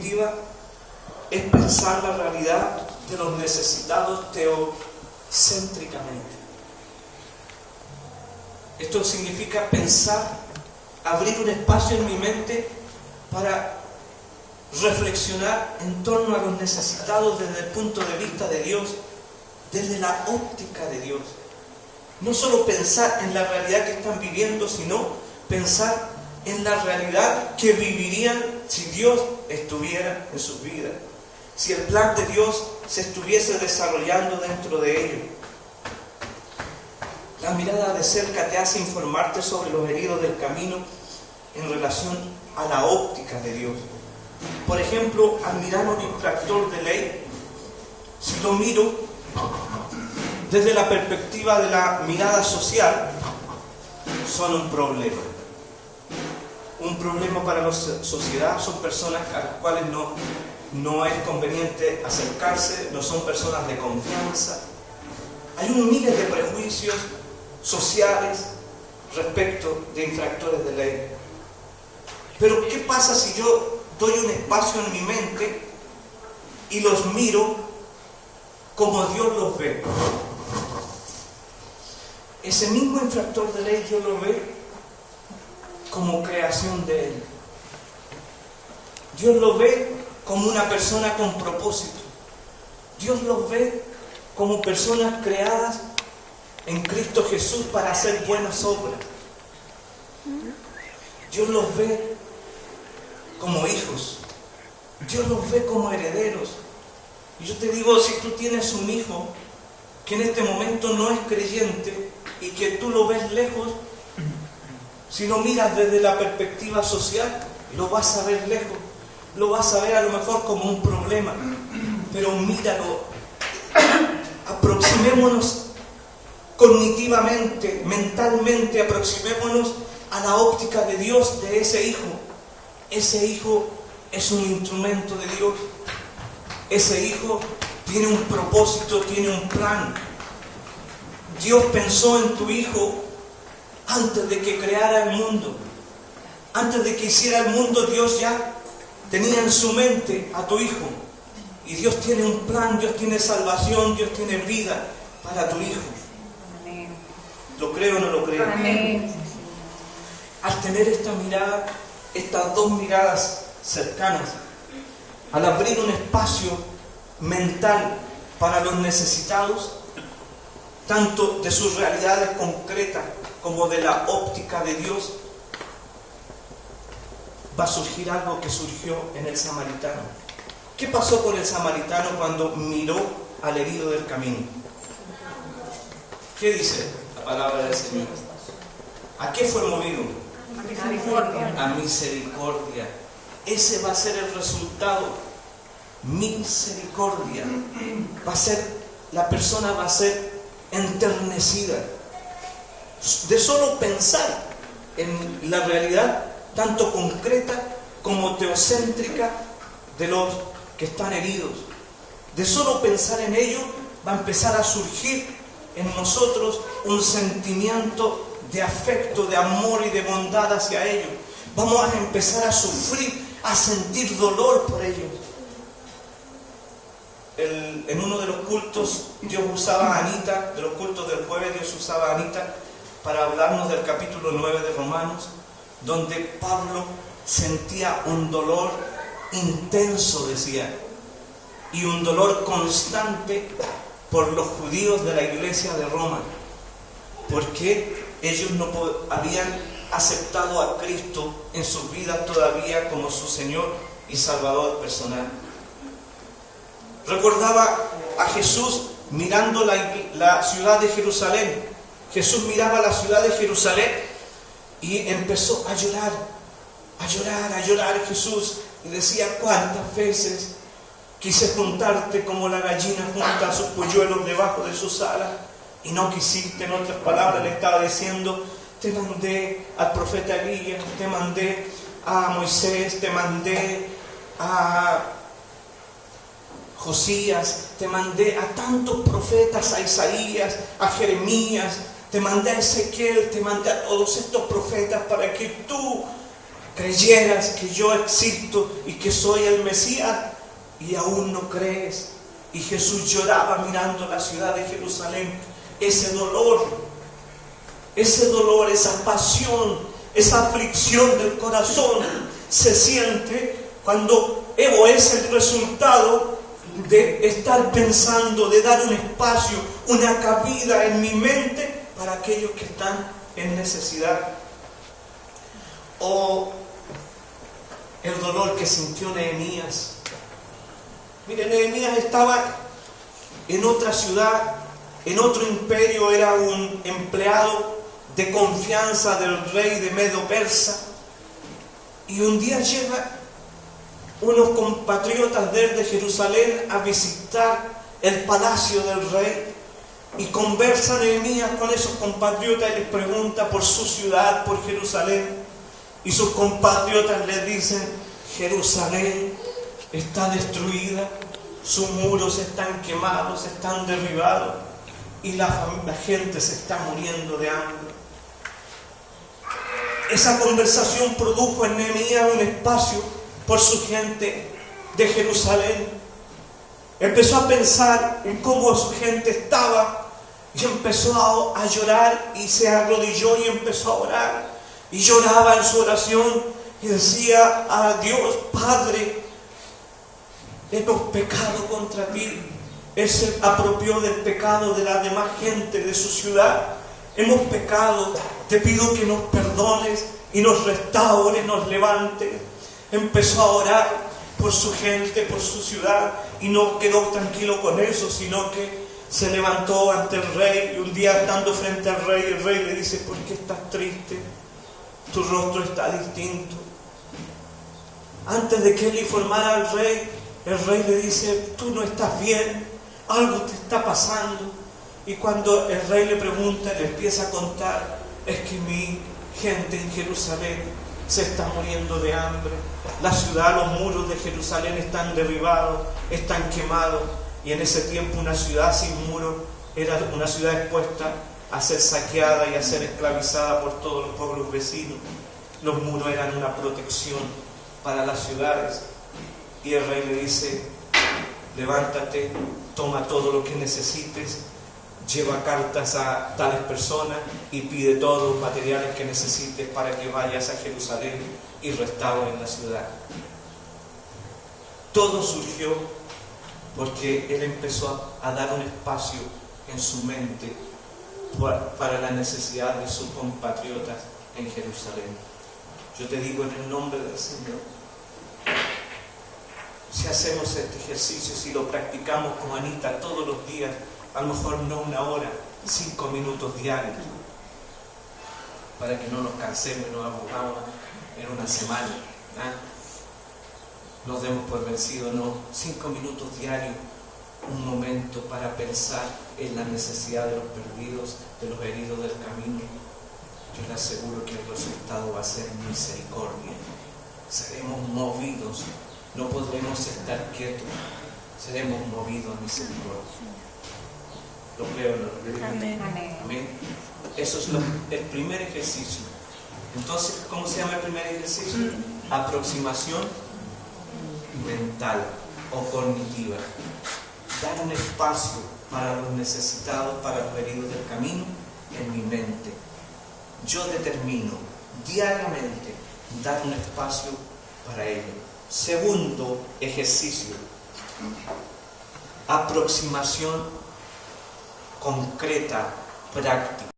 definitiva, es pensar la realidad de los necesitados teocéntricamente. Esto significa pensar, abrir un espacio en mi mente para reflexionar en torno a los necesitados desde el punto de vista de Dios, desde la óptica de Dios. No solo pensar en la realidad que están viviendo, sino pensar en la realidad que vivirían si Dios estuviera en sus vidas, si el plan de Dios se estuviese desarrollando dentro de ellos. La mirada de cerca te hace informarte sobre los heridos del camino en relación a la óptica de Dios. Por ejemplo, al mirar a un infractor de ley, si lo miro desde la perspectiva de la mirada social, son un problema. Un problema para la sociedad, son personas a las cuales no es conveniente acercarse, no son personas de confianza. Hay miles de prejuicios sociales respecto de infractores de ley. Pero ¿qué pasa si yo doy un espacio en mi mente y los miro como Dios los ve? Ese mismo infractor de ley Dios lo ve como creación de Él. Dios lo ve como una persona con propósito. Dios los ve como personas creadas en Cristo Jesús para hacer buenas obras. Dios los ve como hijos. Dios los ve como herederos. Y yo te digo, si tú tienes un hijo que en este momento no es creyente y que tú lo ves lejos, si lo miras desde la perspectiva social, lo vas a ver lejos, lo vas a ver a lo mejor como un problema, pero míralo, aproximémonos cognitivamente, mentalmente, aproximémonos a la óptica de Dios de ese hijo. Ese hijo es un instrumento de Dios. Ese hijo tiene un propósito, tiene un plan. Dios pensó en tu hijo antes de que creara el mundo. Antes de que hiciera el mundo, Dios ya tenía en su mente a tu hijo. Y Dios tiene un plan, Dios tiene salvación, Dios tiene vida para tu hijo. ¿Lo creo o no lo creo? Amén. Al tener esta mirada, estas dos miradas cercanas, al abrir un espacio mental para los necesitados, tanto de sus realidades concretas como de la óptica de Dios, va a surgir algo que surgió en el samaritano. ¿Qué pasó con el samaritano cuando miró al herido del camino? ¿Qué dice la palabra del Señor? ¿A qué fue movido? A misericordia. Ese va a ser el resultado. Misericordia. La persona va a ser enternecida. De solo pensar en la realidad, tanto concreta como teocéntrica, de los que están heridos. De solo pensar en ello, va a empezar a surgir en nosotros un sentimiento de afecto, de amor y de bondad hacia ellos. Vamos a empezar a sufrir, a sentir dolor por ellos. En uno de los cultos, Dios usaba a Anita, de los cultos del jueves, Dios usaba a Anita para hablarnos del capítulo 9 de Romanos, donde Pablo sentía un dolor intenso, decía, y un dolor constante por los judíos de la iglesia de Roma, porque ellos no habían aceptado a Cristo en sus vidas todavía como su Señor y Salvador personal. Recordaba a Jesús mirando la ciudad de Jerusalén. Jesús miraba la ciudad de Jerusalén y empezó a llorar, a llorar Jesús, y decía: ¿cuántas veces quise juntarte como la gallina junta sus polluelos debajo de sus alas y no quisiste? En otras palabras le estaba diciendo: te mandé al profeta Elías, te mandé a Moisés, te mandé a Josías, te mandé a tantos profetas, a Isaías, a Jeremías, te mandé a Ezequiel, te mandé a todos estos profetas para que tú creyeras que yo existo y que soy el Mesías, y aún no crees. Y Jesús lloraba mirando la ciudad de Jerusalén. Ese dolor, esa pasión, esa aflicción del corazón se siente cuando es el resultado de estar pensando, de dar un espacio, una cabida en mi mente para aquellos que están en necesidad. O el dolor que sintió Nehemías. Mire, Nehemías estaba en otra ciudad, en otro imperio, era un empleado de confianza del rey de Medo-Persa. Y un día llega unos compatriotas de Jerusalén a visitar el palacio del rey. Y conversa Nehemías con esos compatriotas y les pregunta por su ciudad, por Jerusalén. Y sus compatriotas le dicen: Jerusalén está destruida, sus muros están quemados, están derribados, y la gente se está muriendo de hambre. Esa conversación produjo en Nehemías un espacio por su gente de Jerusalén. Empezó a pensar en cómo su gente estaba y empezó a llorar, y se arrodilló y empezó a orar. Y lloraba en su oración y decía a Dios: Padre, hemos pecado contra ti. Él se apropió del pecado de la demás gente de su ciudad. Hemos pecado, te pido que nos perdones y nos restaures, nos levantes. Empezó a orar por su gente, por su ciudad, y no quedó tranquilo con eso, sino que se levantó ante el rey. Y un día, estando frente al rey, el rey le dice: ¿por qué estás triste? Tu rostro está distinto. Antes de que él informara al rey, el rey le dice: tú no estás bien, algo te está pasando. Y cuando el rey le pregunta, le empieza a contar: es que mi gente en Jerusalén se está muriendo de hambre. La ciudad, los muros de Jerusalén están derribados, están quemados. Y en ese tiempo una ciudad sin muros era una ciudad expuesta a ser saqueada y a ser esclavizada por todos los pueblos vecinos. Los muros eran una protección para las ciudades. Y el rey le dice: levántate, toma todo lo que necesites, lleva cartas a tales personas y pide todos los materiales que necesites para que vayas a Jerusalén y restaures la ciudad. Todo surgió porque él empezó a dar un espacio en su mente para la necesidad de sus compatriotas en Jerusalén. Yo te digo en el nombre del Señor, si hacemos este ejercicio, si lo practicamos con Anita todos los días, a lo mejor no 1 hora, 5 minutos diarios, para que no nos cansemos y nos aburramos en una semana, nos demos por vencidos, no, 5 minutos diarios, un momento para pensar en la necesidad de los perdidos, de los heridos del camino. Yo le aseguro que el resultado va a ser misericordia. Seremos movidos, no podremos estar quietos, seremos movidos a misericordia. ¿Lo creo? ¿No? Amén. Amén. Eso es el primer ejercicio. Entonces, ¿cómo se llama el primer ejercicio? Aproximación mental o cognitiva. Dar un espacio para los necesitados, para los heridos del camino en mi mente. Yo determino diariamente dar un espacio para ello. Segundo ejercicio, aproximación concreta, práctica.